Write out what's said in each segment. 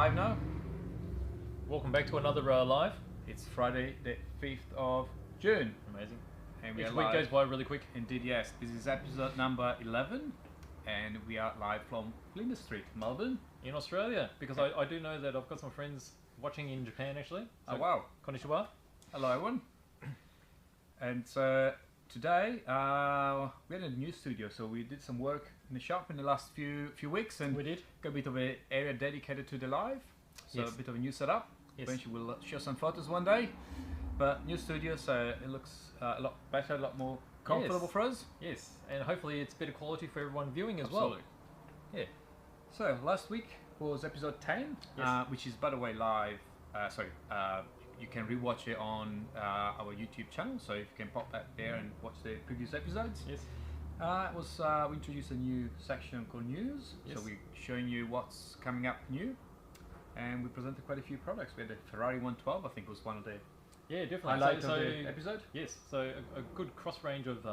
live now. Welcome back to another live. It's Friday the 5th of June. Amazing. And we Each are week live. goes by really quick. Indeed, yes. This is episode number 11 and we are live from Flinders Street, Melbourne. In Australia, because I do know that I've got some friends watching in Japan actually. So, Oh wow. Konnichiwa. Hello everyone. And today we had a new studio, so we did some work in the shop in the last few weeks, and We did. got a bit of an area dedicated to the live. So Yes. a bit of a new setup. Yes. Eventually we'll show some photos one day. But new studio, so it looks a lot better, a lot more comfortable Yes. for us. Yes, and hopefully it's better quality for everyone viewing as Absolutely. well. Yeah. So last week was episode 10, Yes. which is by the way live. You can rewatch it on our YouTube channel. So if you can pop that there and watch the previous episodes. Yes. We introduced a new section called News. Yes. So we're showing you what's coming up new, and we presented quite a few products. We had the Ferrari 112, I think was one of the Yeah, definitely. highlights of the episode. Yes, so a good cross range of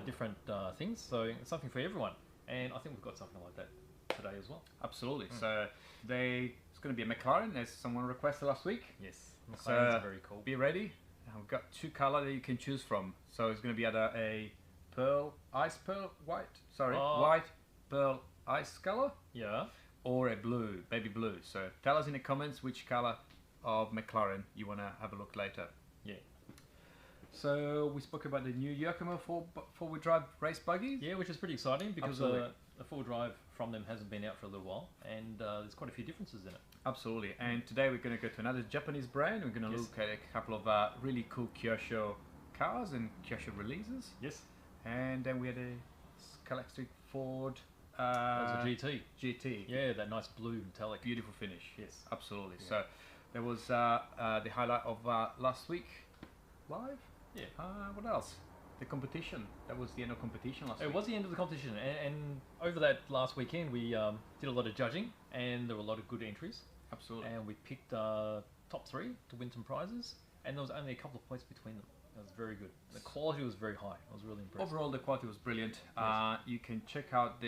different things. So it's something for everyone, and I think we've got something like that today as well. Absolutely. So today it's going to be a McLaren, as someone requested last week. Yes, So, McLaren's are very cool. Be ready. And we've got two colours that you can choose from. So it's going to be either a white pearl ice colour, Yeah. or a blue, baby blue. So tell us in the comments which colour of McLaren you want to have a look later. Yeah. So we spoke about the new ULTIMA four-wheel drive race buggies. Yeah, which is pretty exciting because Absolutely. the full drive from them hasn't been out for a little while, and there's quite a few differences in it. Absolutely. And today we're going to go to another Japanese brand. We're going to Yes. look at a couple of really cool Kyosho cars and Kyosho releases. Yes. And then we had a Electric Ford That was a GT. GT. Yeah, that nice blue metallic. Beautiful finish. Yes. Absolutely. Yeah. So there was the highlight of last week live. Yeah. What else? The competition. That was the end of competition last It week. was the end of the competition, and over that last weekend we did a lot of judging, and there were a lot of good entries, Absolutely. and we picked top 3 to win some prizes, and there was only a couple of points between them. It was very good. The quality was very high. I was really impressed. Overall, the quality was brilliant. Yes. You can check out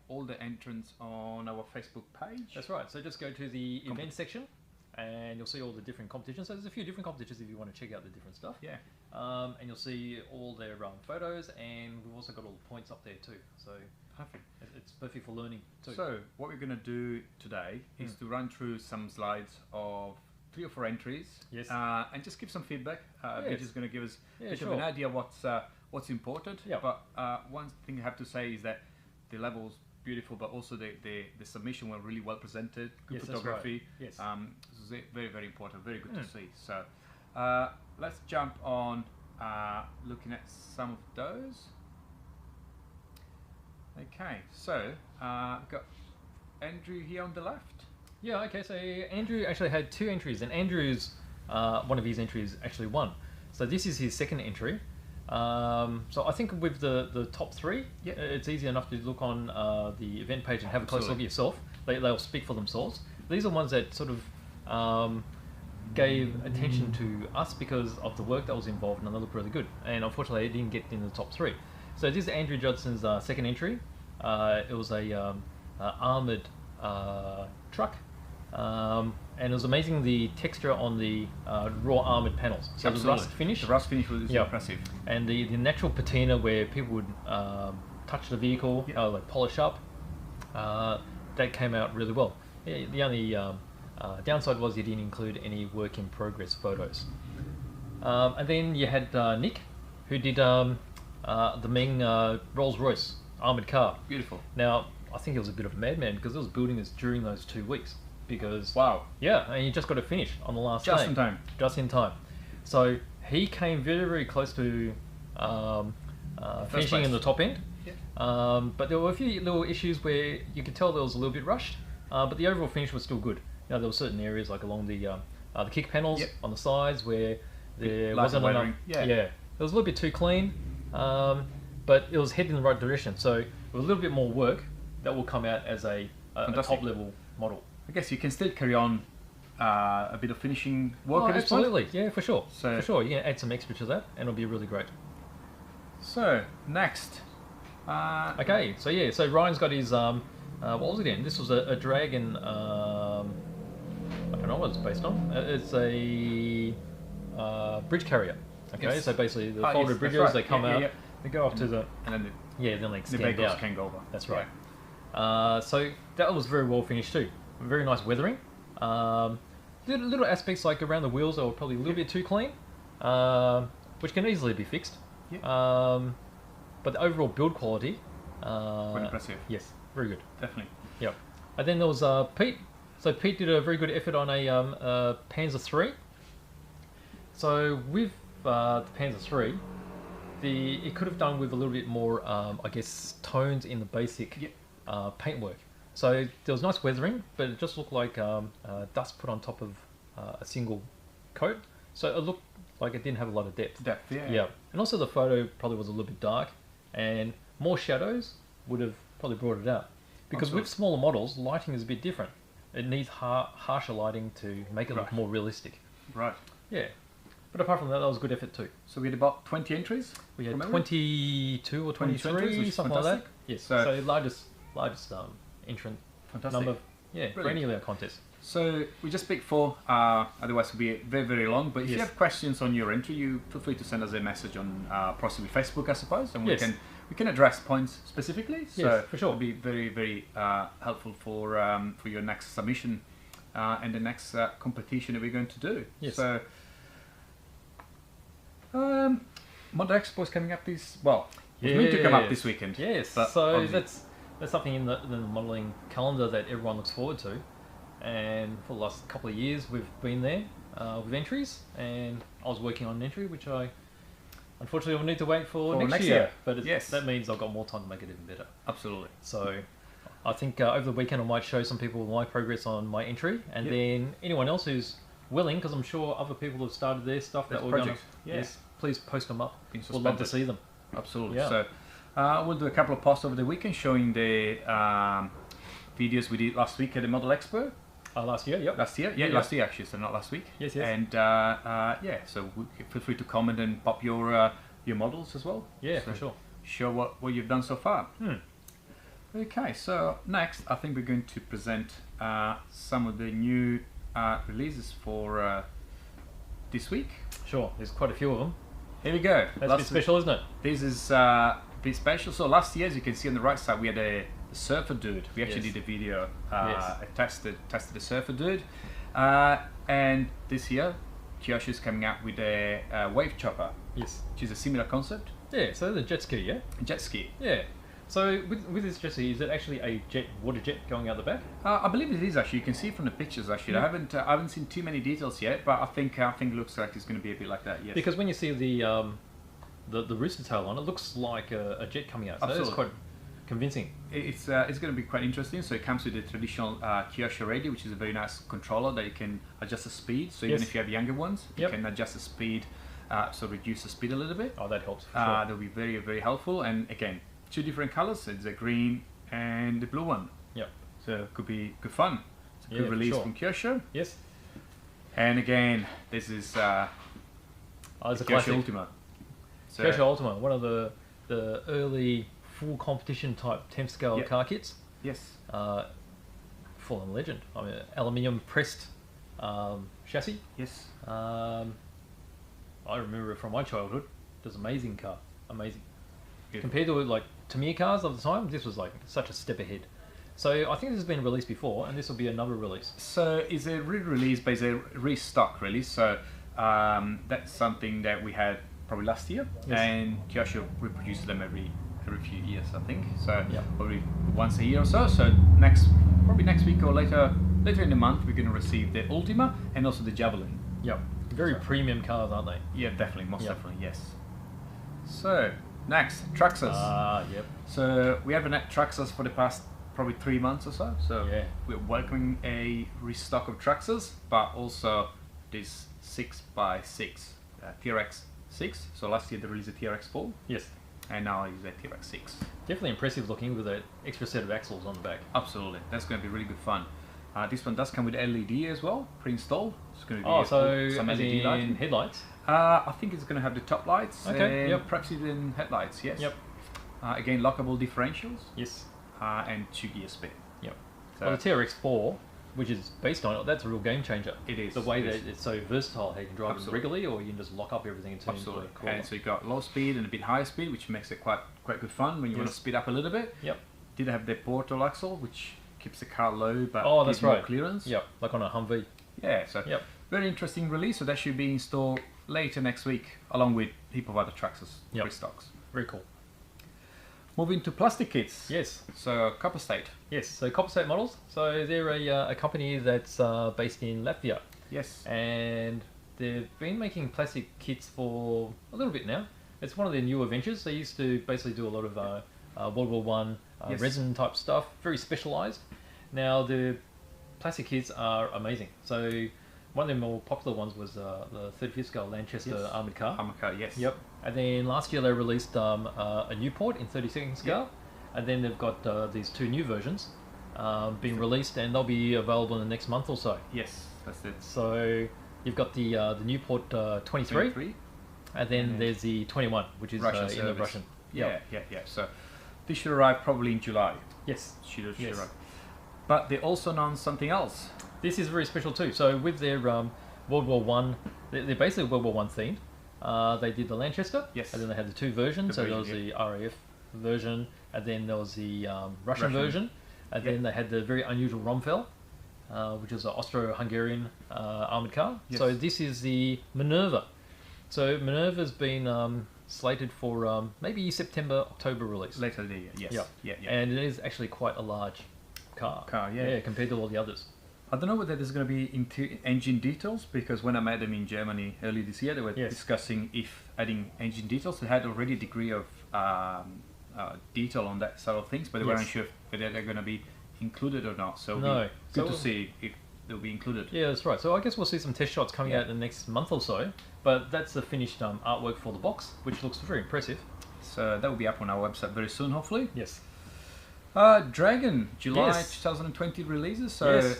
all the entrants on our Facebook page. That's right. So just go to the event section, and you'll see all the different competitions. So there's a few different competitions if you want to check out the different stuff. Yeah. And you'll see all their photos, and we've also got all the points up there too. So Perfect. it's perfect for learning too. So what we're going to do today is to run through some slides of 3 or 4 entries. Yes. And just give some feedback. Which Yes. is going to give us a Yeah, bit sure. of an idea what's important. Yeah. But one thing I have to say is that the level's beautiful, but also the submission were really well presented. Good Yes, that's photography. right. Yes. This is very, very important. Very good to see. So let's jump on looking at some of those. Okay, so we've got Andrew here on the left. Yeah, okay, so Andrew actually had 2 entries, and Andrew's, one of his entries actually won. So this is his second entry. So I think with the top 3, Yeah. it's easy enough to look on the event page and have a close look at Absolutely. yourself. They'll speak for themselves. These are ones that sort of gave attention to us because of the work that was involved, and they look really good. And unfortunately, it didn't get in the top 3. So this is Andrew Judson's second entry. It was a armoured truck. And it was amazing the texture on the raw armoured panels. So the rust finish. The rust finish was Yeah. impressive. And the natural patina where people would touch the vehicle, Yeah. like polish up, that came out really well. Yeah, the only downside was you didn't include any work in progress photos. And then you had Nick, who did the Meng Rolls Royce armoured car. Beautiful. Now, I think he was a bit of a madman because he was building this during those 2 weeks. Because Wow. yeah, and you just got to finish on the last Just day. in time. Just in time. So he came very, very close to finishing in the top end. Yeah. But there were a few little issues where you could tell there was a little bit rushed. But the overall finish was still good. You know, there were certain areas like along the kick panels Yep. on the sides where there Light wasn't enough. weathering. Yeah. It was a little bit too clean. But it was heading in the right direction. So with a little bit more work, that will come out as a Fantastic. top level model. I guess you can still carry on a bit of finishing work at this point. absolutely, yeah, for sure. So- for sure, you can add some extra to that, and it'll be really great. So next, Okay, so yeah, so Ryan's got his what was it again? This was a Dragon on what it's based on. It's a bridge carrier. Okay, Yes. so basically the Yes, folded that's bridges, right. they come Yeah, out, yeah. they go off to the, And then then they the extend vehicles out. can go over. That's right. So that was very well finished too. Very nice weathering. Little aspects like around the wheels that were probably a little bit too clean, which can easily be fixed. Yeah. But the overall build quality, Quite impressive. yes, very good. Definitely. Yep. And then there was Pete. So Pete did a very good effort on a Panzer III. So with the Panzer III, it could have done with a little bit more, I guess, tones in the basic paintwork. So there was nice weathering, but it just looked like dust put on top of a single coat. So it looked like it didn't have a lot of depth. Yeah. And also the photo probably was a little bit dark, and more shadows would have probably brought it out. Because with smaller models, lighting is a bit different. It needs harsher lighting to make it look more realistic. Right. Yeah. But apart from that, that was a good effort too. So we had about 20 entries? We had 22 or 23, entries, something like that. fantastic. Yes. So- So largest entrant Fantastic. number. Yeah, for Brilliant. any of our contests. So we just picked 4, otherwise it'll be very, very long. But if you Yes. have questions on your entry, you feel free to send us a message on possibly Facebook, I suppose, and Yes. we can address points specifically. So Yes, for sure. it'll be very, very helpful for your next submission and the next competition that we're going to do. Yes. So Mod Expo is coming up this. Well, it's meant to come up this weekend. Yes. but So obviously- that's something in the modelling calendar that everyone looks forward to. And for the last couple of years, we've been there with entries, and I was working on an entry, which I unfortunately will need to wait for next year. But that means I've got more time to make it even better. Absolutely. So I think over the weekend I might show some people my progress on my entry, and then anyone else who's willing, because I'm sure other people have started their stuff that we're going to. Yes, please post them up. We'd love to see them. Absolutely. Yeah. So we'll do a couple of posts over the weekend showing the videos we did last week at the Model Expo. Last year, yep. Last year? Yeah, last year actually, so not last week. Yes, yes. And yeah, so feel free to comment and pop your models as well. Yeah, so for sure. Show what you've done so far. Okay, so next I think we're going to present some of the new releases for this week. Sure, there's quite a few of them. Here we go. That's a bit special, isn't it? This is a bit special. So last year, as you can see on the right side, we had a surfer dude. We actually did a video. I tested the surfer dude, and this year, Kyosho is coming out with a wave chopper. Yes. Which is a similar concept. Yeah. So the jet ski, yeah. Jet ski. Yeah. So with this jet ski, is it actually a water jet going out the back? I believe it is actually. You can see from the pictures actually. Yeah. I haven't seen too many details yet, but I think it looks like it's going to be a bit like that. Yes. Because when you see the rooster tail on it, looks like a jet coming out. So that's quite convincing. It's going to be quite interesting. So it comes with the traditional Kyosho radio, which is a very nice controller that you can adjust the speed. So even if you have younger ones, you can adjust the speed, so reduce the speed a little bit. Oh, that helps. For sure. That'll be very, very helpful. And again, 2 different colors. It's a green and the blue one. Yep. So it could be good fun. It's a good release from Kyosho. Yes. And again, this is it's a Kyosho ULTIMA. So Kyosho ULTIMA, one of the early full competition type 10th scale car kits. Yes. Fallen legend. I mean, aluminium pressed chassis. Yes. I remember it from my childhood. It was an amazing car. Amazing. Beautiful. Compared to like Tamiya cars of the time, this was like such a step ahead. So I think this has been released before, and this will be another release. So it's a re-release, but it's a restock release. So that's something that we had probably last year, and Kyosho reproduces them every few years, I think. So probably once a year or so. So probably next week or later in the month, we're going to receive the ULTIMA and also the Javelin. Yep. Very premium cars, aren't they? Yeah, definitely, most definitely, yes. So next, Traxxas. Yep. So we have been at Traxxas for the past probably 3 months or so. So we're welcoming a restock of Traxxas, but also this 6x6 TRX6. So last year they released a TRX4. Yes. And now it's a TRX6. Definitely impressive looking with an extra set of axles on the back. Absolutely, that's going to be really good fun. This one does come with LED as well, pre-installed. It's going to be some LED lighting. Headlights. I think it's going to have the top lights. Okay. And perhaps even headlights. Yes. Yep. Again, lockable differentials. Yes. And 2-gear spin. Yep. So Well, the TRX4 which is based on it, that's a real game changer. It is. The way that it's so versatile, how you can drive it regularly, or you can just lock up everything and turn into a crawler. And so you got low speed and a bit higher speed, which makes it quite good fun when you want to speed up a little bit. Yep. Did have the portal axle, which keeps the car low but that's gives more right. clearance. Yep, like on a Humvee. Yeah, so very interesting release. So that should be installed later next week, along with a heap of other Traxxas restocks. Very cool. Moving to plastic kits. Yes. So Copper State. Yes, so Copper State Models. So they're a company that's based in Latvia. Yes. And they've been making plastic kits for a little bit now. It's one of their newer ventures. They used to basically do a lot of World War One resin type stuff, very specialised. Now the plastic kits are amazing. So one of the more popular ones was the 35th scale Lanchester armoured car. Armoured car, yes. Yep. And then last year they released a Newport in 32nd scale. And then they've got these two new versions being released, and they'll be available in the next month or so. Yes, that's it. So you've got the Newport 23, and then there's the 21, which is in the Russian. Yeah. So this should arrive probably in July. Yes. Should arrive. But they also announced something else. This is very special too. So with their World War One, they're basically World War One themed. They did the Lanchester, and then they had the two versions. There was the RAF version, and then there was the Russian version, and then they had the very unusual Romfel, which is an Austro-Hungarian armoured car. So this is the Minerva. So Minerva's been slated for maybe September, October release. Later in the year, yes. And it is actually quite a large car. Yeah, compared to all the others. I don't know whether there's going to be into engine details, because when I met them in Germany early this year, they were discussing if adding engine details. They had already a degree of detail on that sort of things, but they weren't sure whether they're going to be included or not. So it'll be good to see if they'll be included. Yeah, that's right. So I guess we'll see some test shots coming out in the next month or so, but that's the finished artwork for the box, which looks very impressive. So that will be up on our website very soon, hopefully. Yes. Dragon, July 2020 releases. So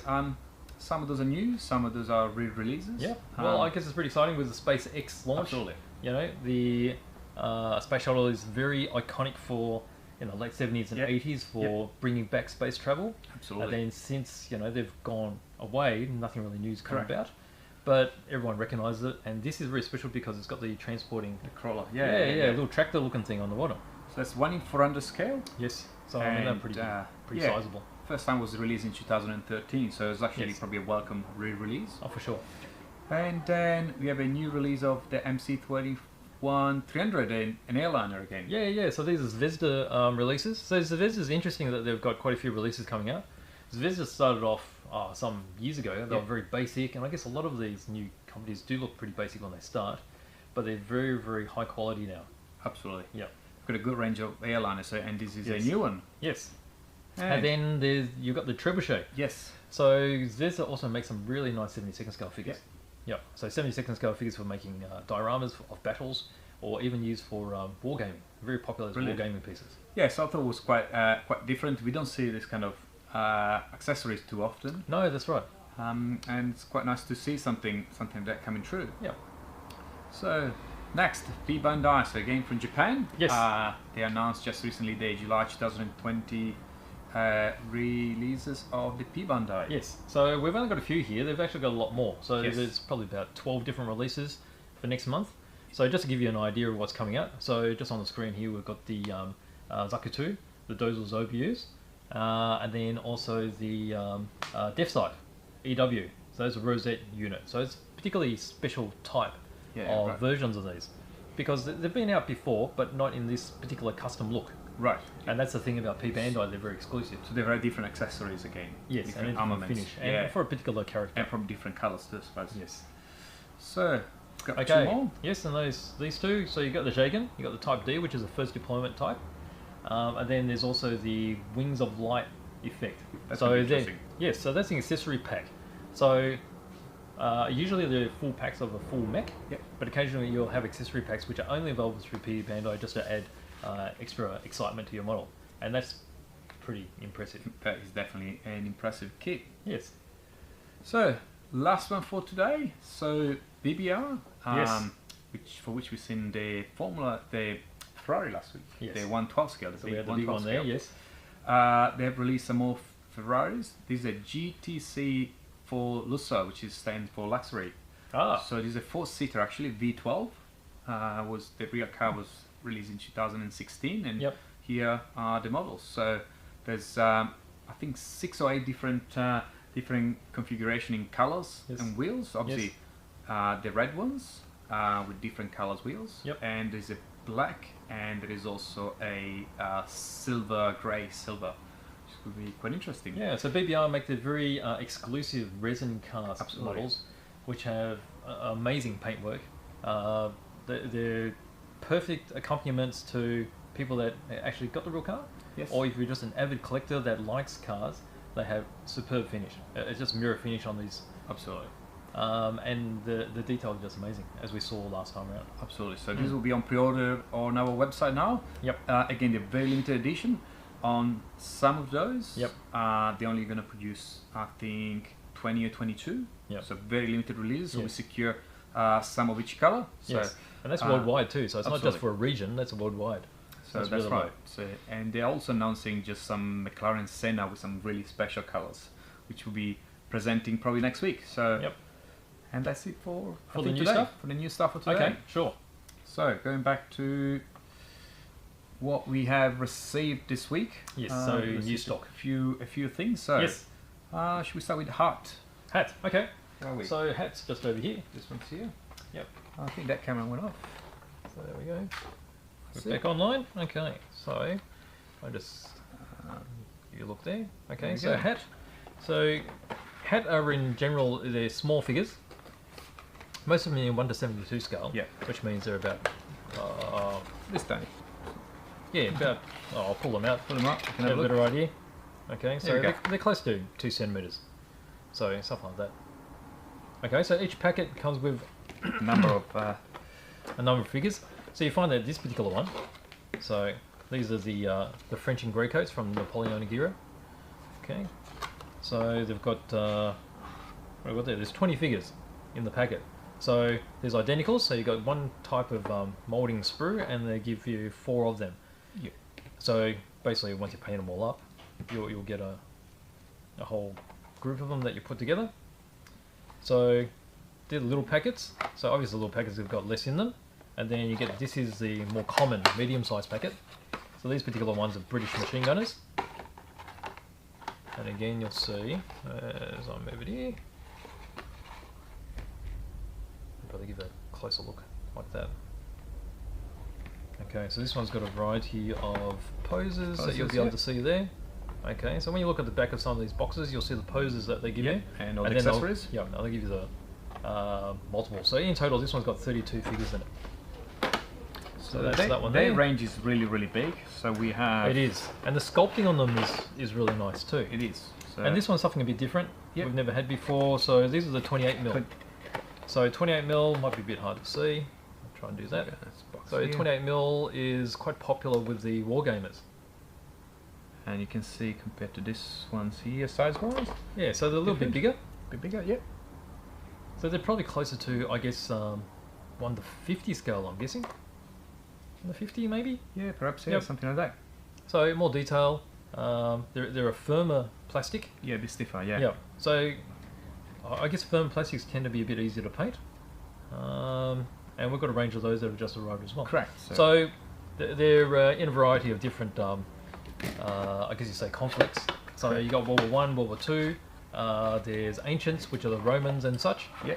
some of those are new, some of those are re-releases. Yeah. Well, I guess it's pretty exciting with the SpaceX launch. Absolutely. You know, the space shuttle is very iconic for late 70s and 80s for bringing back space travel. Absolutely. And then since they've gone away, nothing really new's come about. But everyone recognises it, and this is very special because it's got the transporting crawler. A little tractor looking thing on the bottom. So that's 1 in 400 scale. Yes. So I mean, that's pretty sizable. First time was released in 2013, so it's actually probably a welcome re-release. Oh, for sure. And then we have a new release of the MC-21-300, an airliner again. Yeah. So these are Zvezda releases. So Zvezda is interesting that they've got quite a few releases coming out. Zvezda started off some years ago. They were very basic, and I guess a lot of these new companies do look pretty basic when they start, but they're very, very high quality now. Absolutely. Yeah. Got a good range of airliners, and this is a new one. Yes. And then you've got the Trebuchet. Yes. So Zvezda also makes some really nice 72nd scale figures. Yeah. So 72nd scale figures for making dioramas of battles, or even used for wargaming. Very popular as wargaming pieces. Yes, I thought it was quite different. We don't see this kind of accessories too often. No, that's right. And it's quite nice to see something that coming true. Yeah. So next, P-BANDAI, so again from Japan. Yes. They announced just recently the July 2020 releases of the P-BANDAI. Yes. So we've only got a few here. They've actually got a lot more. So there's probably about 12 different releases for next month. So just to give you an idea of what's coming out. So just on the screen here, we've got the Zakutu, the Dozel's OBUs, and then also the DefSight EW. So those are Rosette unit. So it's particularly special type of versions of these, because they've been out before, but not in this particular custom look. Right. And that's the thing about P-BANDAI, they're very exclusive. So they've had different accessories again. Yes, different armaments. Finish. And for a particular character. And from different colours too, I suppose. Yes. So, got two more. Yes, and these two. So you got the Jagan, you got the Type D, which is the first deployment type. And then there's also the Wings of Light effect. That's interesting. Yes, so that's an accessory pack. So usually they're full packs of a full mech, but occasionally you'll have accessory packs which are only available through P-BANDAI just to add extra excitement to your model, and that's pretty impressive. That is definitely an impressive kit. Yes. So last one for today. So BBR, for which we've seen the Ferrari last week. Yes. The 112 scale. So we had the big one there. Yes. They have released some more Ferraris. This is a GTC for Lusso, which stands for luxury. So this is a 4-seater, actually V12. Was the real car was released in 2016, and here are the models. So there's I think 6 or 8 different configuration in colors and wheels. Obviously, the red ones with different colors wheels, and there's a black, and there is also a grey silver, which could be quite interesting. Yeah, so BBR make the very exclusive resin cast models, which have amazing paintwork. They're perfect accompaniments to people that actually got the real car, or if you're just an avid collector that likes cars, they have superb finish. It's just mirror finish on these. Absolutely. And the detail is just amazing, as we saw last time around. Absolutely. So this will be on pre-order on our website now. Again, they're very limited edition. On some of those, they're only going to produce, I think, 20 or 22. So very limited releases. So we secure some of each color. So, and that's worldwide too. So it's not just for a region. That's worldwide. So that's really right. So, and they're also announcing just some McLaren Senna with some really special colors, which will be presenting probably next week. So. And that's it for the new stuff? For the new stuff for today. Okay, sure. So, going back to what we have received this week. Yes, so new stock. A few things. So, should we start with HaT? HaT, okay. Where are we? So, HaT's just over here. This one's here. Yep. I think that camera went off. So, there we go. We're back online. Okay, so I just you look there. Okay, so HaT. So, HaT are in general, they're small figures. Most of them in 1:72 scale, which means they're about this day. Yeah, about. I'll pull them out. Pull them up. Get a better idea. Okay, so they're close to 2 centimeters, so stuff like that. Okay, so each packet comes with a number of figures. So you find that this particular one. So these are the French and grey coats from Napoleonic era. Okay, so they've got what have we got there? There's 20 figures in the packet. So there's identicals, so you've got one type of moulding sprue, and they give you 4 of them. So basically, once you paint them all up, you'll get a whole group of them that you put together. So they're the little packets. So obviously, the little packets have got less in them, and then you get this is the more common medium-sized packet. So these particular ones are British machine gunners, and again you'll see as I move it here. Probably give a closer look like that. Okay, so this one's got a variety of poses that you'll be able to see there. Okay, so when you look at the back of some of these boxes, you'll see the poses that they give you. And all the accessories. They'll give you the multiple. So in total, this one's got 32 figures in it. So that's that one there. Their range is really, really big. So we have... It is. And the sculpting on them is really nice too. It is. So and this one's something a bit different. We've never had before. So these are the 28mm. So 28mm might be a bit hard to see. I'll try and do that. So 28mm is quite popular with the wargamers. And you can see compared to this one's here, size-wise. Yeah, so they're a little bit bigger. Bit bigger, yep. So they're probably closer to, I guess, 1:50 scale, I'm guessing. 1:50 maybe? Yeah, perhaps, something like that. So more detail. They're a firmer plastic. Yeah, a bit stiffer, yeah. Yeah. So I guess firm plastics tend to be a bit easier to paint. And we've got a range of those that have just arrived as well. Correct. So they're in a variety of different, I guess you say, conflicts. So you got World War I, World War II. There's Ancients, which are the Romans and such. Yeah.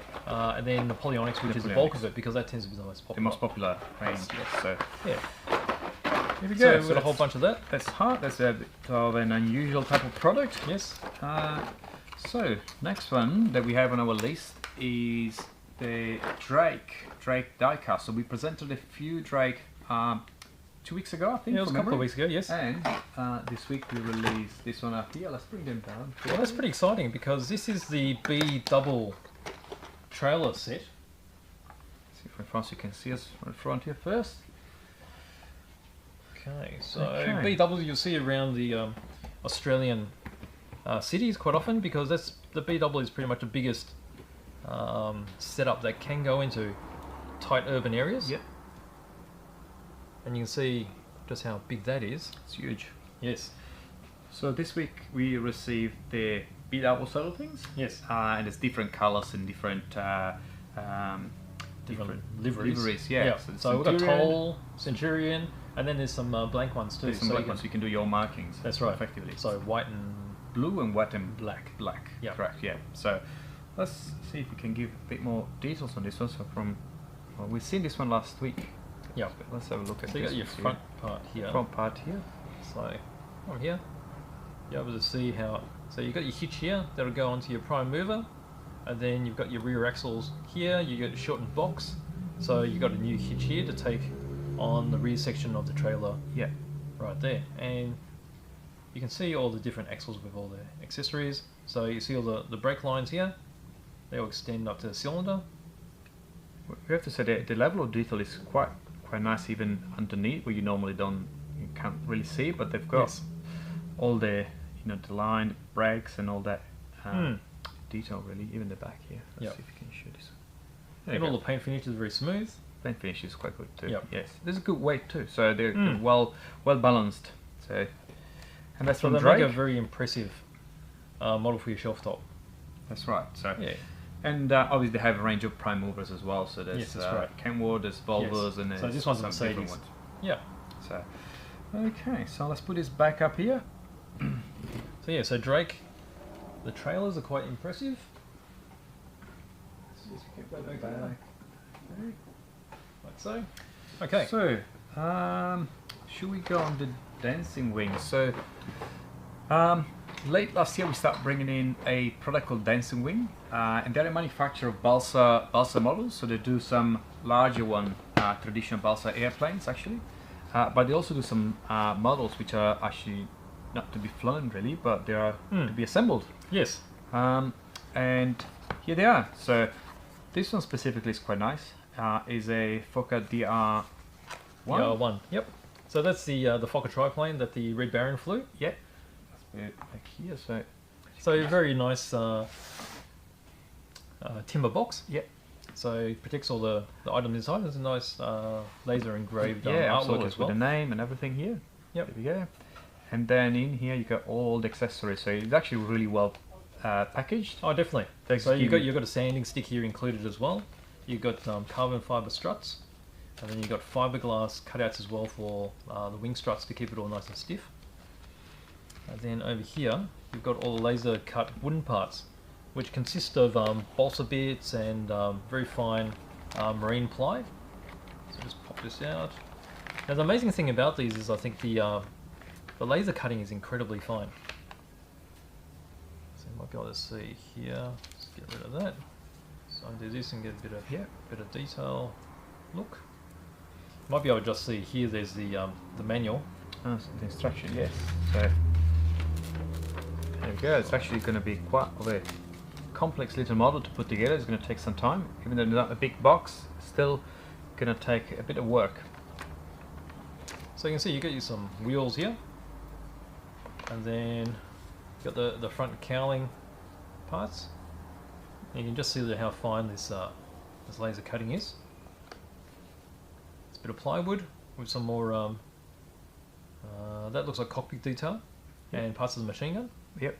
And then Napoleonics, which is the bulk of it, because that tends to be the most popular. The most popular range, yes. So yeah. Here we go. So we've got a whole bunch of that. That's HaT. That's a bit of an unusual type of product. Yes. So next one that we have on our list is the Drake diecast. So we presented a few Drake 2 weeks ago, I think. Yeah, it was a couple of weeks ago, yes. And this week we released this one up here. Let's bring them down. Well, that's pretty exciting because this is the B double trailer set. Let's see if you can see us right front here first. Okay, so B doubles you'll see around the Australian cities quite often, because that's the B double is pretty much the biggest setup that can go into tight urban areas. Yep. And you can see just how big that is. It's huge. Yes. So this week we received the beat out side of things. Yes. And there's different colours and different liveries. Yeah. So we've got Toll, Centurion, and then there's some blank ones too. There's some blank ones. You can do your markings. That's right. Effectively. So white and blue and white and black. Yeah. Correct. Yeah. So let's see if we can give a bit more details on this one. So we've seen this one last week. Yeah. Let's have a look at this. So you got your front part here. Front part here. So on here, you're able to see how. So you've got your hitch here that'll go onto your prime mover, and then you've got your rear axles here. You got a shortened box, so you've got a new hitch here to take on the rear section of the trailer. Yeah. Right there, and you can see all the different axles with all the accessories. So you see all the brake lines here. They all extend up to the cylinder. We have to say that the level of detail is quite nice, even underneath where you normally you can't really see, but they've got all the the line, brakes, and all that detail really, even the back here. Let's see if you can show this. And all the paint finish is very smooth. Paint finish is quite good too. Yep. Yes, there's a good weight too, so they're well balanced. So, and that's from they Drake. make a very impressive model for your shelf top. That's right. So yeah. And obviously they have a range of prime movers as well. So there's Kenworth, there's Volvos, and there's so this one's some Mercedes. different ones. Yeah. So okay, so let's put this back up here. So yeah, so Drake, the trailers are quite impressive. Let's just keep that back. Okay. Like so. Okay. So, should we go on the dancing wings? So, late last year we started bringing in a product called Dancing Wing, and they're a manufacturer of balsa models. So they do some larger traditional balsa airplanes actually, but they also do some models which are actually not to be flown really, but they are to be assembled. Yes. And here they are. So this one specifically is quite nice. Is a Fokker DR1. DR1. Yep. So that's the Fokker triplane that the Red Baron flew. Yep. That's back here. So a very nice timber box. Yep. So it protects all the items inside. There's a nice laser engraved artwork as well. With the name and everything here. Yep. There we go. And then in here you got all the accessories. So it's actually really well packaged. Oh, definitely. So you've got a sanding stick here included as well. You've got carbon fibre struts, and then you've got fiberglass cutouts as well for the wing struts to keep it all nice and stiff. And then over here you've got all the laser cut wooden parts, which consist of balsa bits and very fine marine ply. So just pop this out. Now the amazing thing about these is I think the laser cutting is incredibly fine. So you might be able to see here. Let's get rid of that. So undo this and get a bit of detail. Look. Might be able to just see here. There's the manual. Oh, so the instruction. Yes. So there we go. It's actually going to be quite a complex little model to put together. It's going to take some time. Even though it's not a big box, it's still going to take a bit of work. So you can see you got some wheels here. And then you've got the front cowling parts. And you can just see how fine this laser cutting is. It's a bit of plywood with some more. That looks like cockpit detail and parts of the machine gun. Yep.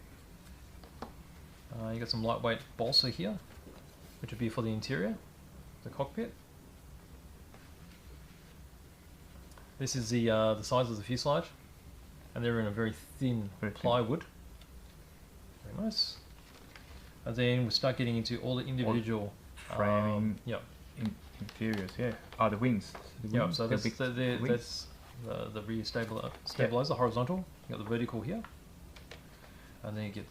You got some lightweight balsa here, which would be for the interior, the cockpit. This is the size of the fuselage. And they're in a very thin plywood. Very nice. And then we start getting into all the individual framing interiors. Yeah. The wings. Yeah. So that's the rear stabilizer, horizontal. You got the vertical here, and then you get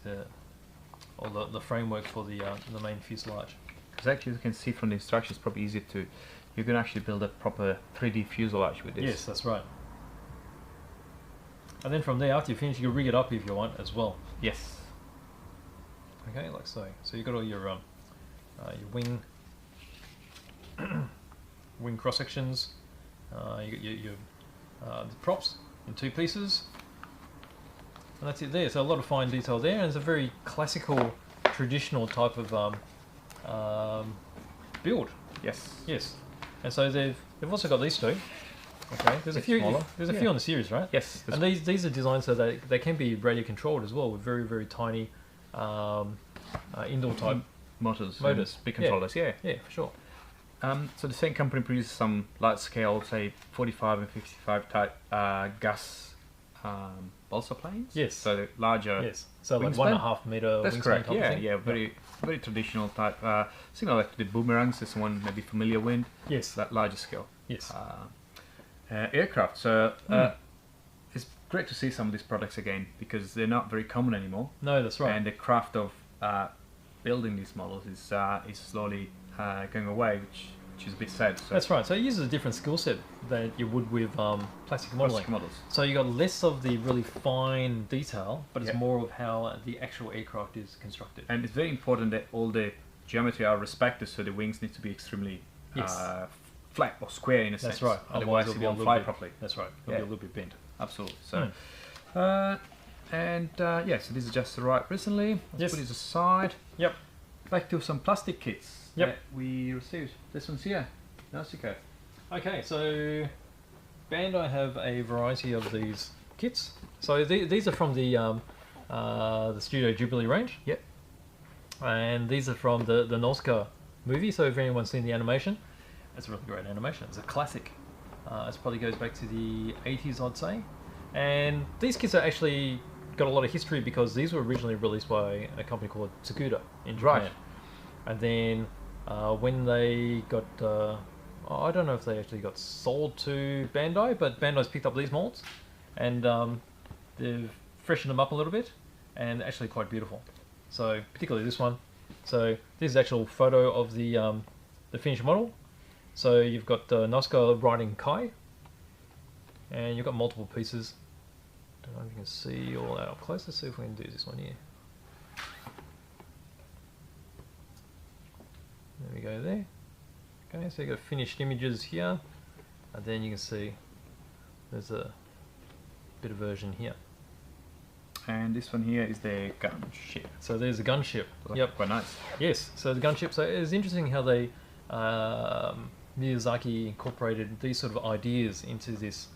all the framework for the main fuselage. Because actually, you can see from the instructions, it's probably easier to. You can actually build a proper 3D fuselage with this. Yes, that's right. And then from there, after you finish, you can rig it up if you want as well. Yes. Okay, like so. So you've got all your wing wing cross sections. You got your the props in two pieces, and that's it there. So a lot of fine detail there, and it's a very classical, traditional type of build. Yes. Yes. And so they've also got these two. Okay, there's a few. Smaller. There's a few on the series, right? Yes. And these are designed so that they can be radio controlled as well with very tiny indoor type motors, big Yeah. controllers. Yeah. Yeah, for sure. So the same company produces some large scale, say 45 and 55 type gas balsa planes. Yes. So the larger. Yes. So like wingspan? 1.5 meter. That's wingspan correct. type of Yeah, thing. yeah. Very traditional type. Similar like to the boomerangs. This one maybe familiar with. Yes. That larger scale. Yes. Aircraft. So it's great to see some of these products again because they're not very common anymore. No, that's right. And the craft of building these models is slowly going away, which is a bit sad. So That's right. So it uses a different skill set than you would with plastic modeling. plastic models. So you got less of the really fine detail, but it's Yeah. more of how the actual aircraft is constructed. And it's very important that all the geometry are respected, so the wings need to be extremely Yes. flat or square in a sense. That's right. Otherwise, it'll it be a won't little fly bit- properly. That's right. It'll Yeah. be a little bit bent. Absolutely. So, yeah, so this is just right recently. Let's Yes. put this aside. Yep. Back to some plastic kits Yep. that we received. This one's here. Nasuko. Okay, so Bandai have a variety of these kits. So these are from the Studio Ghibli range. Yep. And these are from the Nausicaa movie. So if anyone's seen the animation, it's a really great animation. It's a classic. It probably goes back to the 80s, I'd say. And these kits are actually got a lot of history because these were originally released by a company called Tsukuda in Japan. Right. And then when they got, I don't know if they actually got sold to Bandai, but Bandai's picked up these molds and they've freshened them up a little bit and actually quite beautiful. So particularly this one. So this is actual photo of the finished model. So you've got Nausicaa riding Kai, and you've got multiple pieces. Don't know if you can see all that up close. Let's see if we can do this one here. There we go there. Okay, so you've got finished images here, and then you can see there's a bit of version here. And this one here is the gunship. So there's the gunship. Yep. Quite nice. Yes, so the gunship. So it's interesting how they Miyazaki incorporated these sort of ideas into this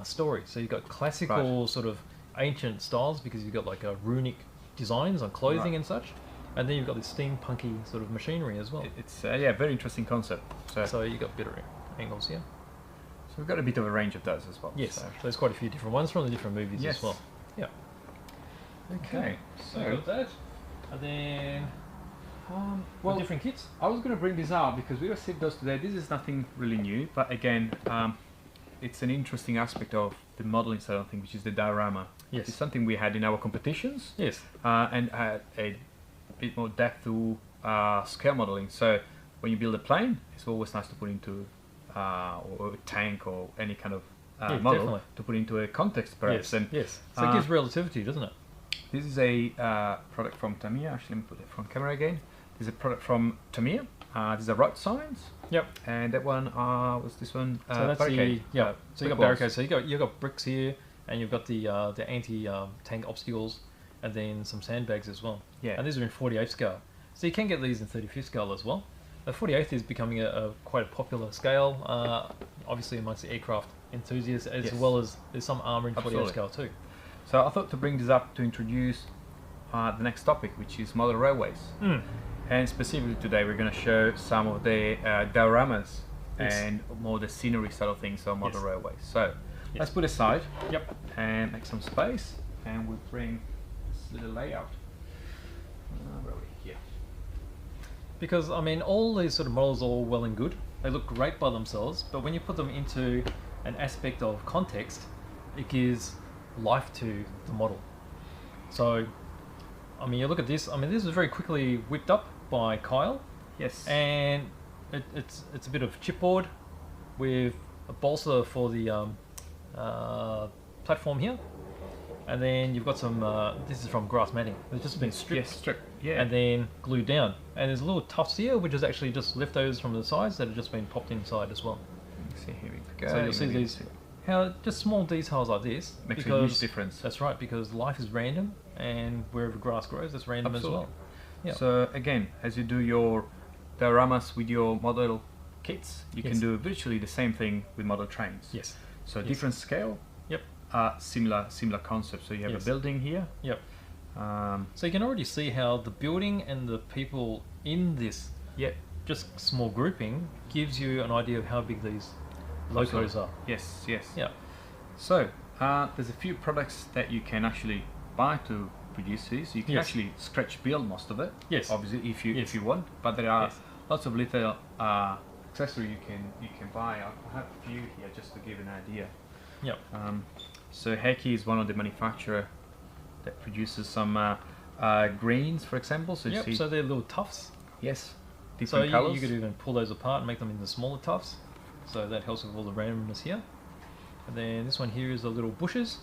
story. So you've got classical sort of ancient styles because you've got like runic designs on clothing and such, and then you've got this steampunky sort of machinery as well. It's yeah, very interesting concept. So you've got better angles here. So we've got a bit of a range of those as well. Yes, So. so there's quite a few different ones from the different movies Yes. as well. Yeah. Okay. So So, got that, and then well, different kits. I was going to bring this out because we received those today. This is nothing really new, but again, it's an interesting aspect of the modeling side of things, which is the diorama. Yes. It's something we had in our competitions. Yes. And had a bit more depth to scale modeling. So when you build a plane, it's always nice to put into or a tank or any kind of Yeah, model definitely. to put into a context, perhaps. Yes. And Yes. So it gives relativity, doesn't it? this is a product from Tamiya. Actually, let me put it front camera again. This is a product from Tamiya. These are road signs. Yep. And that one was this one. So that's barricade. the So you brick got barricades. So you've got bricks here, and you've got the anti tank obstacles, and then some sandbags as well. Yeah. And these are in 48th scale. So you can get these in 35th scale as well. The 48th is becoming a quite a popular scale, obviously amongst the aircraft enthusiasts, as Yes. well as there's some armour in 48th Absolutely. scale too. So I thought to bring this up to introduce the next topic, which is model railways. And specifically today, we're going to show some of the dioramas Yes. and more the scenery side of things on model Yes. railways. So Yes. let's put aside Yep. and make some space, and we'll bring this little layout. Where are we? Here. Because I mean, all these sort of models are all well and good. They look great by themselves, but when you put them into an aspect of context, it gives life to the model. So, I mean, you look at this. I mean, this was very quickly whipped up by Kyle, Yes. and it's a bit of chipboard with a balsa for the platform here, and then you've got some. This is from grass matting. It's just been stripped. Yes, strip. Yeah. And then glued down. And there's little tufts here, which is actually just leftovers from the sides that have just been popped inside as well. see, here we go. So you'll see Maybe these, how just small details like this. makes a because huge difference. That's right, because life is random, and wherever grass grows, it's random Absolutely. as well. Yeah. So again, as you do your dioramas with your model kits, you can do virtually the same thing with model trains. Yes. So different scale. Yep. Similar concept. So you have a building here. Yep. So you can already see how the building and the people in this, just small grouping, gives you an idea of how big these locos are. Yes. Yeah. So there's a few products that you can actually buy to produce these. You can actually scratch build most of it. Yes. Obviously, if you want, but there are lots of little accessories you can buy. I have a few here just to give an idea. Yep. So HaT is one of the manufacturer that produces some greens, for example. So so they're little tufts. Yes. Different colors. You could even pull those apart and make them into smaller tufts. So that helps with all the randomness here. And then this one here is the little bushes.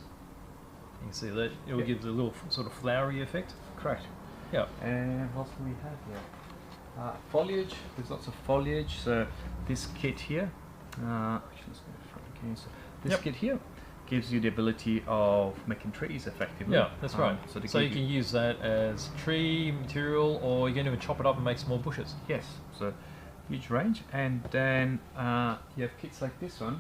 You can see that it will give the little sort of flowery effect. Correct. Yeah. And what do we have here? Foliage. There's lots of foliage. So this kit here, actually let's go to the front again. So this kit here gives you the ability of making trees effectively. Yeah, that's right. So you can use that as tree material, or you can even chop it up and make small bushes. Yes. So huge range, and then you have kits like this one.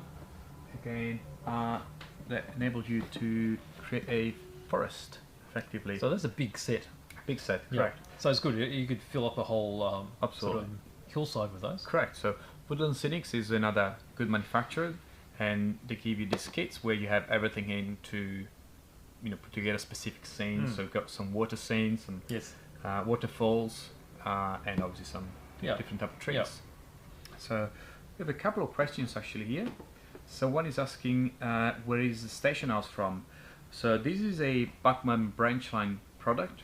Again, that enables you to create a forest effectively. So that's a big set. Big set, correct. So it's good. You could fill up a whole sort of hillside with those. Correct. So Woodland Scenics is another good manufacturer, and they give you these kits where you have everything in to, put together specific scenes. So you've got some water scenes, some waterfalls, and obviously some different type of trees. Yep. So we have a couple of questions actually here. So one is asking, where is the station house from? So this is a Bachmann branch line product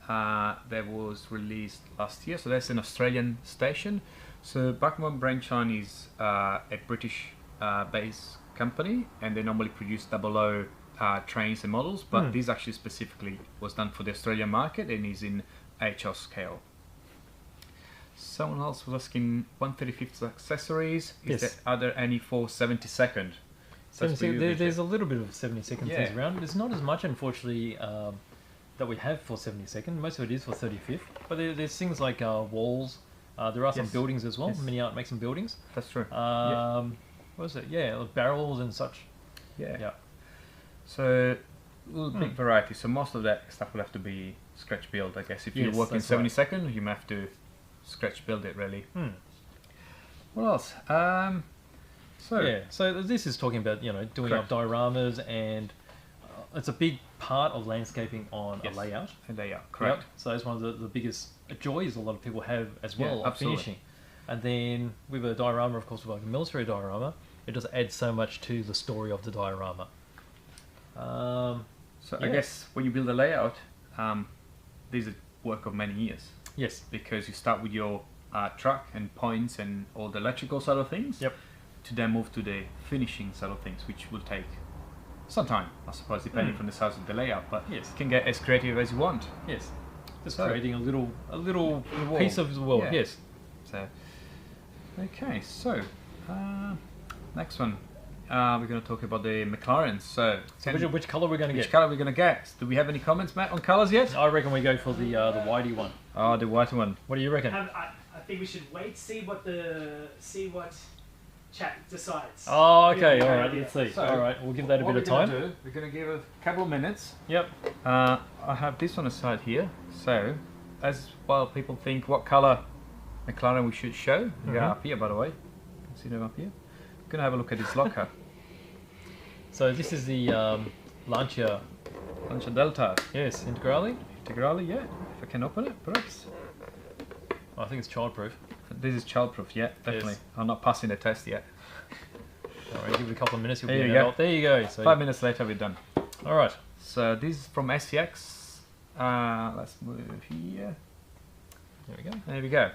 that was released last year. So that's an Australian station. So Bachmann branch line is a British based company, and they normally produce 00 trains and models, but this actually specifically was done for the Australian market and is in HL scale. Someone else was asking 1/35 accessories. Are there any for 72nd? There's a little bit of 72nd things around. There's not as much, unfortunately, that we have for 72nd. Most of it is for 35th. But there's things like walls. There are some buildings as well. Mini Art makes some buildings. That's true. What was it? Yeah, barrels and such. Yeah. So big variety. So most of that stuff will have to be scratch build, I guess. If you work in 72nd, you may have to scratch build it really. What else? So this is talking about doing up dioramas, and it's a big part of landscaping on a layout. A layout, correct. Yep. So that's one of the biggest joys a lot of people have as well of finishing. And then with a diorama, of course, with like a military diorama, it just adds so much to the story of the diorama. So I guess when you build a layout, these are work of many years. Yes. Because you start with your truck and points and all the electrical side of things. Yep. To then move to the finishing side of things, which will take some time, I suppose, depending from the size of the layout. But you can get as creative as you want. Yes. Just creating a little piece of the world. Yes. So, okay. So, next one. We're going to talk about the McLarens. So which colour we're going to get? Which colour we're going to get? Do we have any comments, Matt, on colours yet? I reckon we go for the whitey one. Oh, the white one. What do you reckon? I think we should wait, see what chat decides. Oh, okay. All right. Let's see. So all right. We'll give that a bit of time. We're going to give it a couple of minutes. Yep. I have this on the side here. So, as while people think what colour McLaren we should show, they're up here, by the way. You can see them up here. We're going to have a look at this locker. So this is the Lancia Delta. Yes, Integrale. Integrale, yeah. If I can open it, perhaps. I think it's childproof. This is childproof, yeah, definitely. Yes. I'm not passing the test yet. Alright, give it a couple of minutes. You'll there be you go. There you go. So 5 minutes later, we're done. All right. So this is from SCX. Let's move here. There we go. There we go.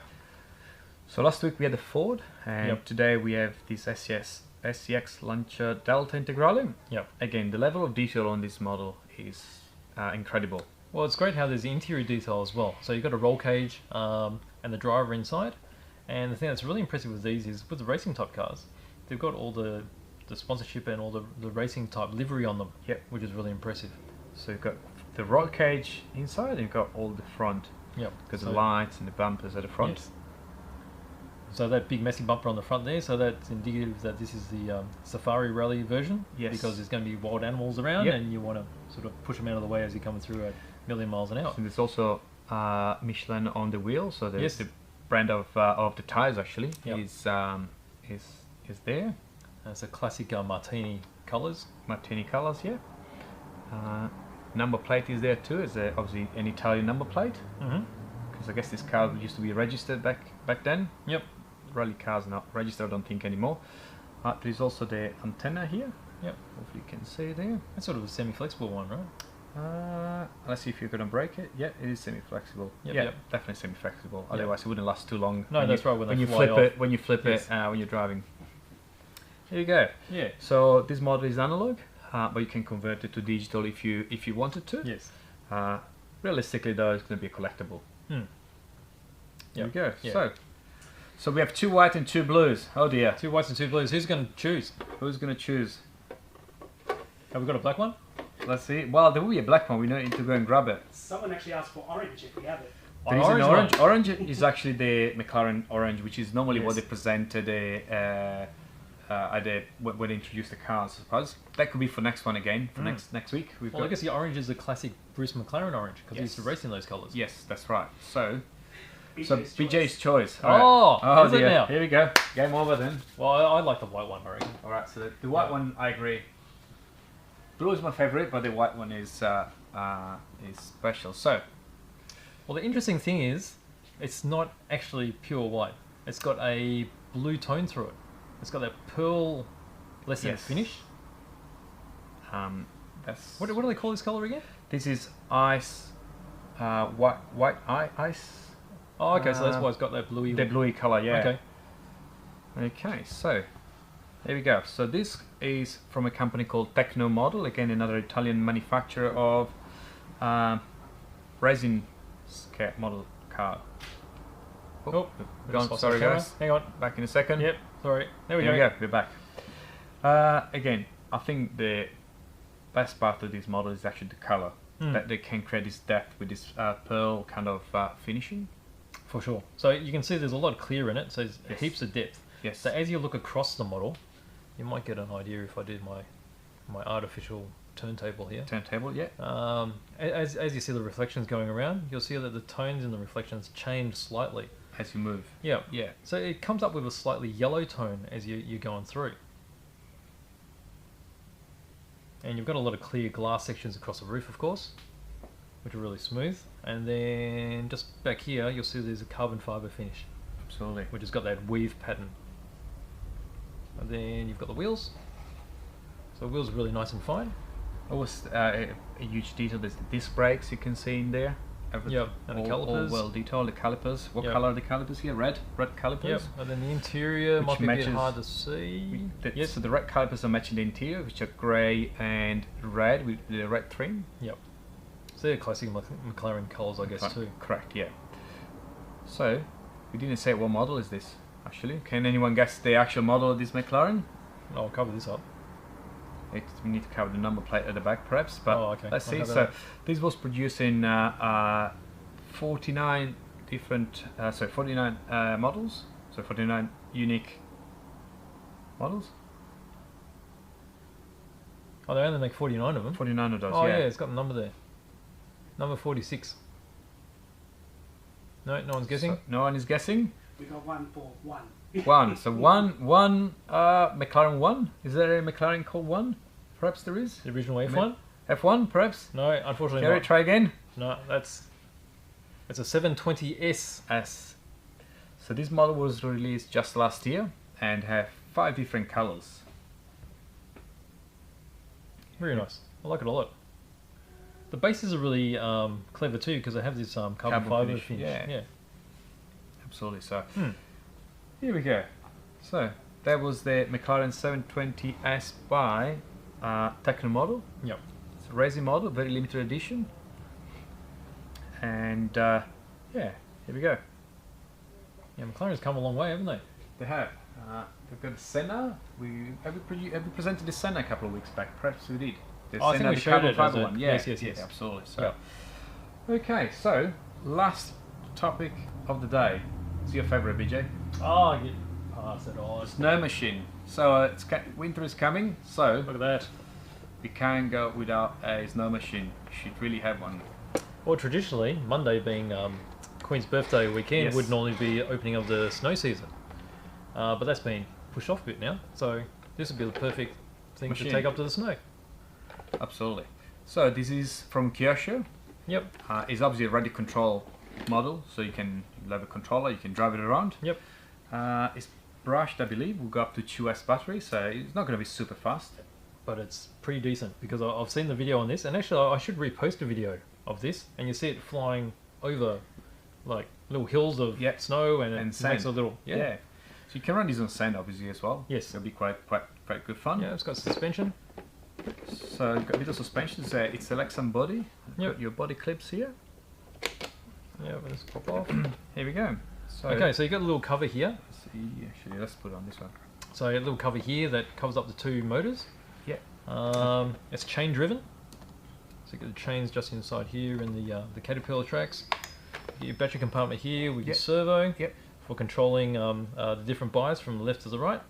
So last week we had the Ford, and today we have this SCX Lancia Delta Integrale. Yep. Again, the level of detail on this model is incredible. Well, it's great how there's the interior detail as well. So you've got a roll cage and the driver inside. And the thing that's really impressive with these is with the racing type cars, they've got all the sponsorship and all the racing type livery on them, which is really impressive. So you've got the roll cage inside, and you've got all the front. Yep. Because the lights and the bumpers at the front. Yes. So that big messy bumper on the front there, so that's indicative that this is the Safari Rally version. Yes. Because there's going to be wild animals around, Yep. and you want to sort of push them out of the way as you're coming through at 1,000,000 miles an hour. And there's also Michelin on the wheel, so Yes. the brand of the tires actually Yep. is there. It's a classic Martini colours. Martini colours, yeah. Number plate is there too. It's obviously an Italian number plate, Mm-hmm. because I guess this car used to be registered back then. Yep. Rally cars are not registered, I don't think anymore. There's also the antenna here. Yep. Hopefully you can see there. That's sort of a semi-flexible one, right? Let's see if you're gonna break it. Yeah, it is semi-flexible. Yep, yeah, yep. definitely semi-flexible. Otherwise, it wouldn't last too long. No, that's right. When you they fly flip off. it, when you flip Yes. it, when you're driving. There you go. Yeah. So this model is analog, but you can convert it to digital if you wanted to. Yes. Realistically, though, it's going to be a collectible. Hmm. There we go. Yeah. So we have 2 white and 2 blues. Oh dear. 2 whites and 2 blues. Who's going to choose? Who's going to choose? Have we got a black one? Let's see. Well, there will be a black one. We need to go and grab it. Someone actually asked for orange if we have it. There is orange an orange. one. Orange is actually the McLaren orange, which is normally what Yes. they presented when they introduced the cars. I suppose that could be for next one again for next week. We've Well, I got, guess the orange is a classic Bruce McLaren orange because he used to Yes. race in those colours. yes, that's right. So BJ's BJ's choice. Oh, is it dear. now? Here we go. Game over then. Well, I like the white one, I reckon. All right. So the white Yeah. one, I agree. Blue is my favorite, but the white one is special. So Well, the interesting thing is, it's not actually pure white. It's got a blue tone through it. It's got that pearl lesson Yes. finish. that's What do they call this colour again? this is ice, white ice. Oh, okay, so that's why it's got that bluey. The bluey color, yeah. Okay. Okay, so there we go. So this is from a company called Tecnomodel, again another Italian manufacturer of resin model car. Oh, gone. Sorry guys. Hang on. Back in a second. Yep. Sorry. There we Here go. we go. We're back. Again, I think the best part of this model is actually the color. That they can create this depth with this pearl kind of finishing. For sure. So you can see there's a lot clear in it, so there's Yes. heaps of depth. Yes. So as you look across the model, you might get an idea if I did my artificial turntable here. Turntable, yeah. As you see the reflections going around, you'll see that the tones in the reflections change slightly. As you move. Yeah. Yeah. So it comes up with a slightly yellow tone as you're going through. And you've got a lot of clear glass sections across the roof, of course, which are really smooth. And then just back here, you'll see there's a carbon fibre finish, Absolutely. which has got that weave pattern. And then you've got the wheels. So the wheels are really nice and fine. Always a huge detail. There's the disc brakes you can see in there. Yep, and the all calipers. well detailed. The calipers. What Yep. color are the calipers here? Red calipers. Yep. And then the interior Which might be a bit matches- hard to see. Yes. So the red calipers are matching the interior, which are grey and red with the red trim. Yep. So they're classic McLaren colours, I guess, too. Correct. Yeah. So we didn't say what model is this actually. Can anyone guess the actual model of this McLaren? I'll cover this up. We need to cover the number plate at the back, perhaps. But okay. let's I'll see. cover So that. this was produced in 49 different, 49 models. So 49 unique models. Oh, they only make 49 of them. 49 of those. Oh, yeah. yeah, it's got the number there. Number 46. No one's guessing? So no one is guessing. We got one for one. One. So one. McLaren 1. Is there a McLaren called 1? Perhaps there is. The original F1? F1, perhaps. No, unfortunately Gary, not. try again. No, it's a 720S. S. So this model was released just last year and have 5 different colors. Very nice. I like it a lot. The bases are really clever too because they have this carbon fibre finish. yeah. Absolutely. So Hmm. here we go. So that was the McLaren 720S by Tecnomodel. Yep. It's a racing model, very limited edition. And yeah, here we go. Yeah, McLaren's come a long way, haven't they? They have. They've got the Senna. Have we presented the Senna a couple of weeks back? Perhaps we did. The I think Senna, we the showed carbon it as fibre a- one. Yeah, yes. absolutely. So, Yeah. okay. So last topic of the day. What's your favourite, BJ? Oh, you pass it on. Snow machine. So winter is coming, so Look at that. we can't go without a snow machine. We should really have one. Well, traditionally, Monday being Queen's birthday weekend Yes. would normally be opening of the snow season. But that's been pushed off a bit now, so this would be the perfect thing Machine. to take up to the snow. Absolutely. So this is from Kyosho. Yep, It's obviously a radio control model, so you have a controller, you can drive it around. yep. It's brushed, I believe. Will go up to 2S battery, so it's not going to be super fast. But it's pretty decent because I've seen the video on this, and actually I should repost a video of this, and you see it flying over like little hills of Yep. snow, and, And it makes a sand. little So you can run these on sand, obviously, as well. Yes. It'll be quite good fun. Yeah, it's got suspension. So got a bit of suspension. So it selects some body. Yep. Got your body clips here. Yeah, but let's pop off. Here we go. So Okay, so you got a little cover here. let's see, actually, let's put it on this one. So a little cover here that covers up the two motors. Yeah. It's chain driven. So you got the chains just inside here in the Caterpillar tracks. You get your battery compartment here with your Yep. servo Yep. for controlling the different bias from the left to the right.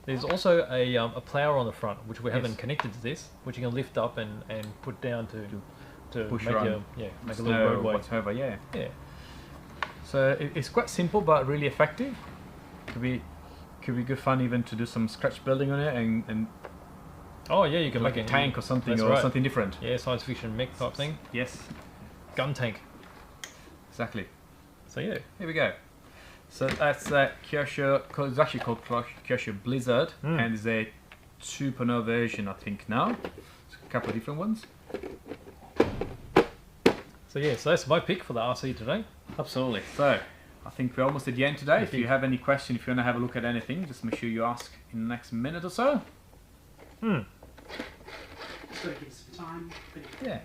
There's also a plower on the front, which we haven't Yes. connected to this, which you can lift up and put down to push make around. make a Snow, little roadway. whatever. Yeah. Yeah. So it's quite simple but really effective. Could be good fun even to do some scratch building on it and Oh yeah, you can like make a it tank or something That's or right. something different. Yeah, science fiction mech type thing. Yes. Gun tank. Exactly. So yeah. Here we go. So that's Kyosho. It's actually called Kyosho Blizzard, Mm. and it's a 2.0 version, I think now. It's a couple of different ones. So yeah, so that's my pick for the RC today. Absolutely. So I think we're almost at the end today. If you Indeed. have any question, if you want to have a look at anything, just make sure you ask in the next minute or so. Hmm. Just gotta give us some time. Yeah.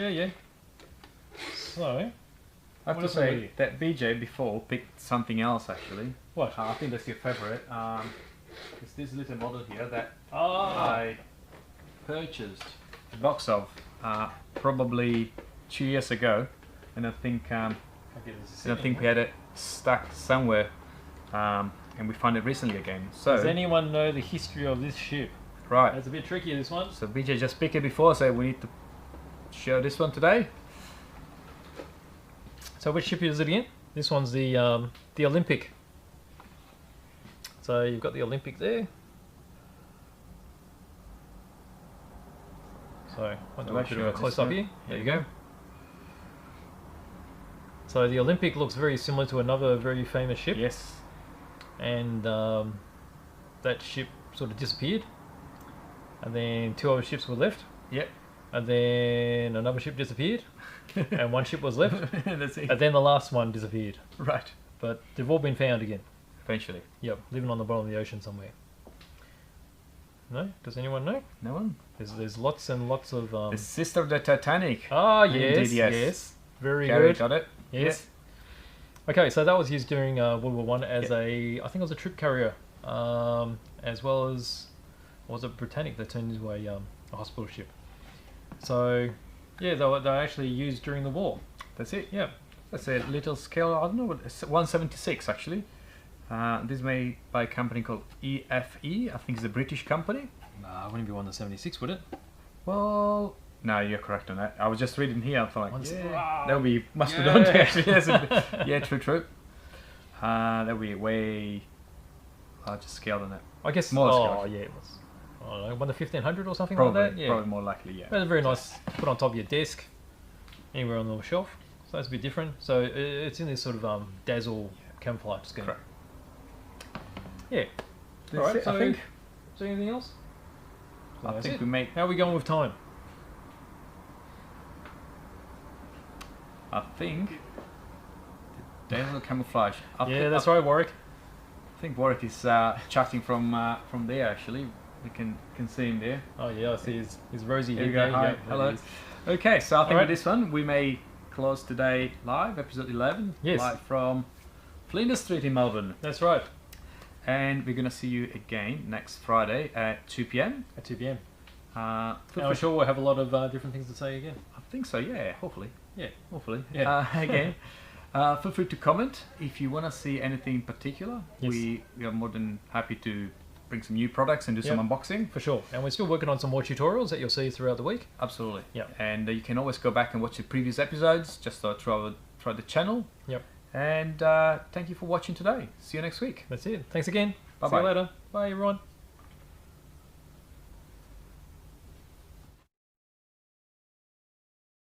Yeah. So I have What to else have say we- that BJ before picked something else actually. what? I think that's your favorite. It's this little model here that Ah. I purchased a box of probably 2 years ago, and I think we had it stuck somewhere, and we found it recently again. So Does anyone know the history of this ship? right, It's a bit tricky, this one. so BJ just picked it before, so we need to show this one today. So which ship is it again? This one's the Olympic. So you've got the Olympic there. So I'll do a bit of a close up here. There you go. So the Olympic looks very similar to another very famous ship, Yes. and that ship sort of disappeared, and then two other ships were left, Yep. and then another ship disappeared, and one ship was left, That's it. and then the last one disappeared. Right. But they've all been found again. Eventually. Yep, living on the bottom of the ocean somewhere. No? Does anyone know? No one. There's lots and lots of The sister of the Titanic. Ah yes, Indeed, yes. yes. Very Gary good. got it. Yes. Okay, so that was used during World War One as Yeah. I think it was a troop carrier, as well as was it Britannic that turned into a hospital ship. So yeah, they were actually used during the war. That's it. Yeah. That's a little scale. I don't know what. It's 176 actually. This is made by a company called EFE. I think it's a British company. Nah, it wouldn't be 176, would it? Well, no, you're correct on that. I was just reading here. I thought, like, Wow. that would be mustard Yeah. on actually. Yes, yeah, true. That would be way larger scale than that. I guess. Smaller Oh scale. yeah, it was. I don't know, 1/1500 or something Probably, like that. Yeah. probably more likely. Yeah. But very nice. Put on top of your desk, anywhere on the shelf. So that's a bit different. So it's in this sort of dazzle camouflage scheme. Correct. Yeah. That's Alright, it, so I think. is there anything else? So I that's think it. we made. How are we going with time? I think. The dazzle camouflage. Yeah, that's right, Warwick. I think Warwick is chatting from there actually. We can see him there. Oh yeah, I see his rosy Here head we go. there. Hi. Yeah, Hello. there he is. Okay, so I think Alright. with this one we may close today live, episode 11. Yes. Live from Flinders Street in Melbourne. That's right. And we're going to see you again next Friday at 2 p.m. At 2 p.m. Feel And I'm free- sure we'll have a lot of different things to say again. I think so, yeah, hopefully. Yeah. Hopefully. Yeah. Again. Feel free to comment if you want to see anything in particular. Yes. We are more than happy to bring some new products and do some unboxing. For sure. And we're still working on some more tutorials that you'll see throughout the week. Absolutely. Yeah. And you can always go back and watch the previous episodes just through the channel. Yep. And thank you for watching today. See you next week. That's it. Thanks again. Bye-bye. See you later. Bye, everyone.